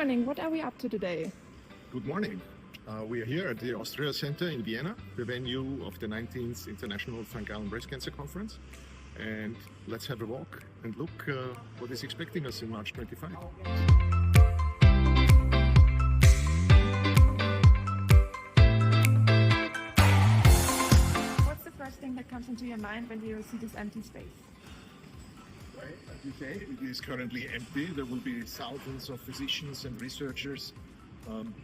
morning. What are we up to today? Good morning. We are here at the Austria Center in Vienna, the venue of the 19th International St. Gallen Breast Cancer Conference. And let's have a walk and look what is expecting us in March 25. What's the first thing that comes into your mind when you see this empty space? Right, as you say, it is currently empty. There will be thousands of physicians and researchers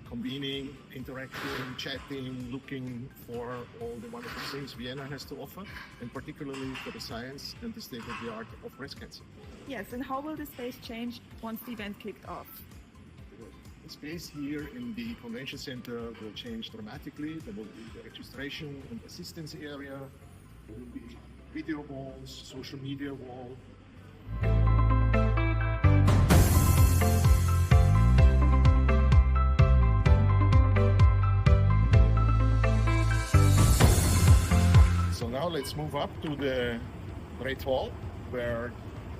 convening, interacting, chatting, looking for all the wonderful things Vienna has to offer, and particularly for the science and the state-of-the-art of breast cancer. Yes, and how will the space change once the event kicked off? The space here in the convention center will change dramatically. There will be the registration and assistance area. There will be video walls, social media wall. So now let's move up to the Great Hall, where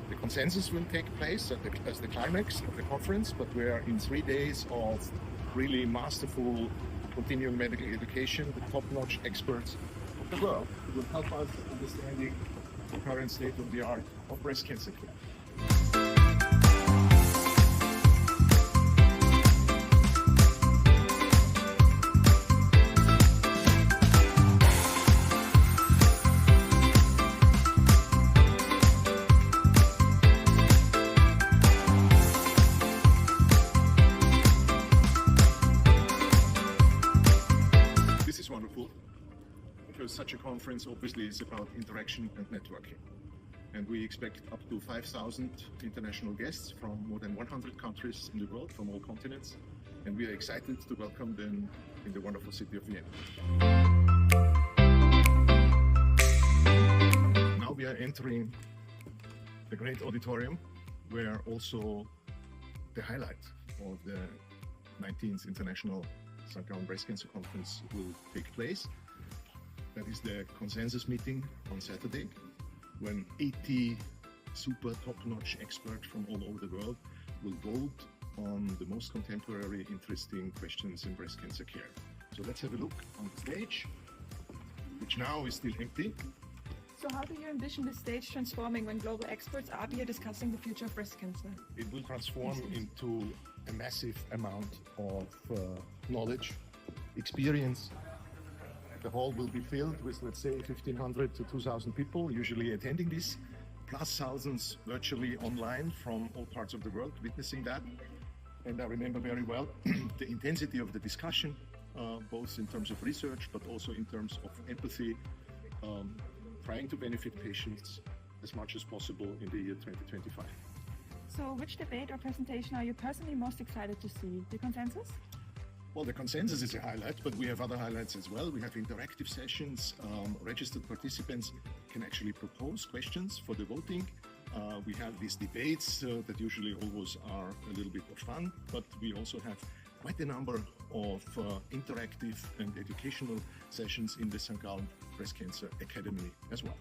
the consensus will take place as the climax of the conference, but we are in 3 days of really masterful continuing medical education with top-notch experts of the world who will help us understanding the current state of the art of breast cancer care. This is wonderful, because such a conference obviously is about interaction and networking. And we expect up to 5,000 international guests from more than 100 countries in the world, from all continents. And we are excited to welcome them in the wonderful city of Vienna. Now we are entering the great auditorium, where also the highlight of the 19th International St. Gallen Breast Cancer Conference will take place. That is the consensus meeting on Saturday, when 80 super top-notch experts from all over the world will vote on the most contemporary, interesting questions in breast cancer care. So let's have a look on the stage, which now is still empty. So how do you envision the stage transforming when global experts are here discussing the future of breast cancer? It will transform into a massive amount of knowledge, experience. The hall will be filled with, let's say, 1,500 to 2,000 people usually attending this, plus thousands virtually online from all parts of the world witnessing that. And I remember very well the intensity of the discussion, both in terms of research, but also in terms of empathy, trying to benefit patients as much as possible in the year 2025. So which debate or presentation are you personally most excited to see? The consensus? Well, the consensus is a highlight, but we have other highlights as well. We have interactive sessions. Registered participants can actually propose questions for the voting. We have these debates that usually always are a little bit of fun, but we also have quite a number of interactive and educational sessions in the St. Gallen Breast Cancer Academy as well.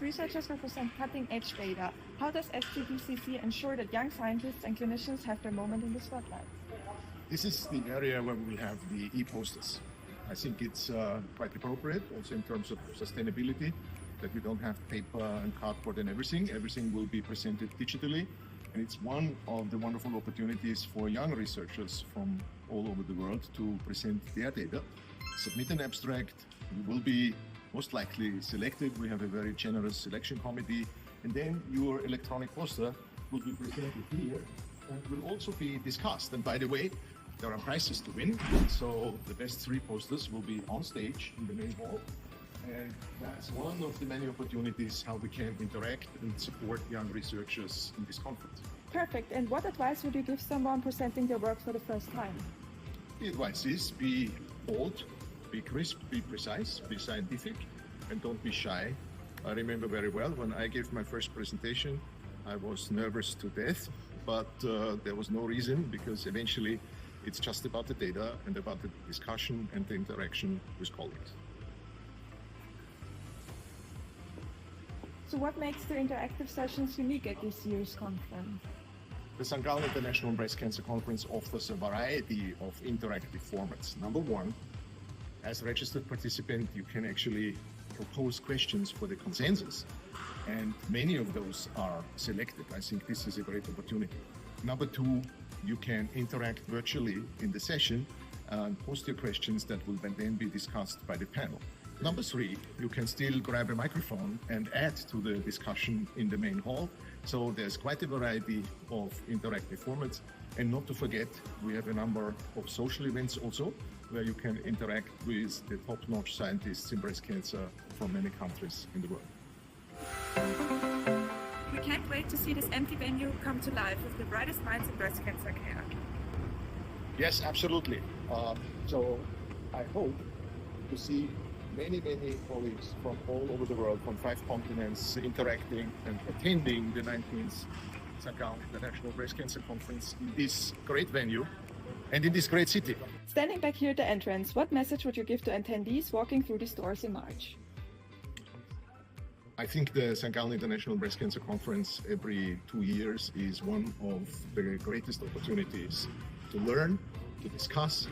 Researchers represent cutting-edge data. How does SGBCC ensure that young scientists and clinicians have their moment in the spotlight? This is the area where we have the e-posters. I think it's quite appropriate, also in terms of sustainability, that we don't have paper and cardboard and everything. Everything will be presented digitally. And it's one of the wonderful opportunities for young researchers from all over the world to present their data, submit an abstract. We will be most likely selected. We have a very generous selection committee, and then your electronic poster will be presented here and will also be discussed. And by the way, there are prizes to win, so the best 3 posters will be on stage in the main hall, and that's one of the many opportunities how we can interact and support young researchers in this conference. Perfect. And what advice would you give someone presenting their work for the first time? The advice is be bold, be crisp, be precise, be scientific, and don't be shy. I remember very well when I gave my first presentation, I was nervous to death. but there was no reason, because eventually it's just about the data and about the discussion and the interaction with colleagues. So what makes the interactive sessions unique at this year's conference? The St. Gallen International Breast Cancer Conference offers a variety of interactive formats. Number one, as a registered participant, you can actually propose questions for the consensus, and many of those are selected. I think this is a great opportunity. Number two, you can interact virtually in the session and post your questions that will then be discussed by the panel. Number three, you can still grab a microphone and add to the discussion in the main hall. So there's quite a variety of interactive formats. And not to forget, we have a number of social events also, where you can interact with the top-notch scientists in breast cancer from many countries in the world. We can't wait to see this empty venue come to life with the brightest minds in breast cancer care. Yes, absolutely. So I hope to see many colleagues from all over the world, from 5 continents, interacting and attending the 19th St. Gallen International Breast Cancer Conference in this great venue and in this great city. Standing back here at the entrance, what message would you give to attendees walking through these doors in March? I think the St. Gallen International Breast Cancer Conference every 2 years is one of the greatest opportunities to learn, to discuss,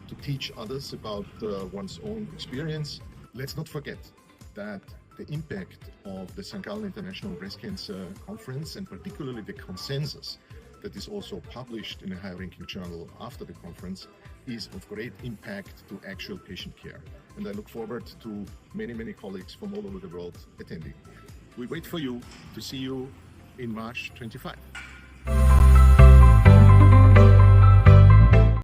to teach others about one's own experience. Let's not forget that the impact of the St. Gallen International Breast Cancer Conference, and particularly the consensus that is also published in a high-ranking journal after the conference, is of great impact to actual patient care. And I look forward to many colleagues from all over the world attending. We wait for you to see you in March 25.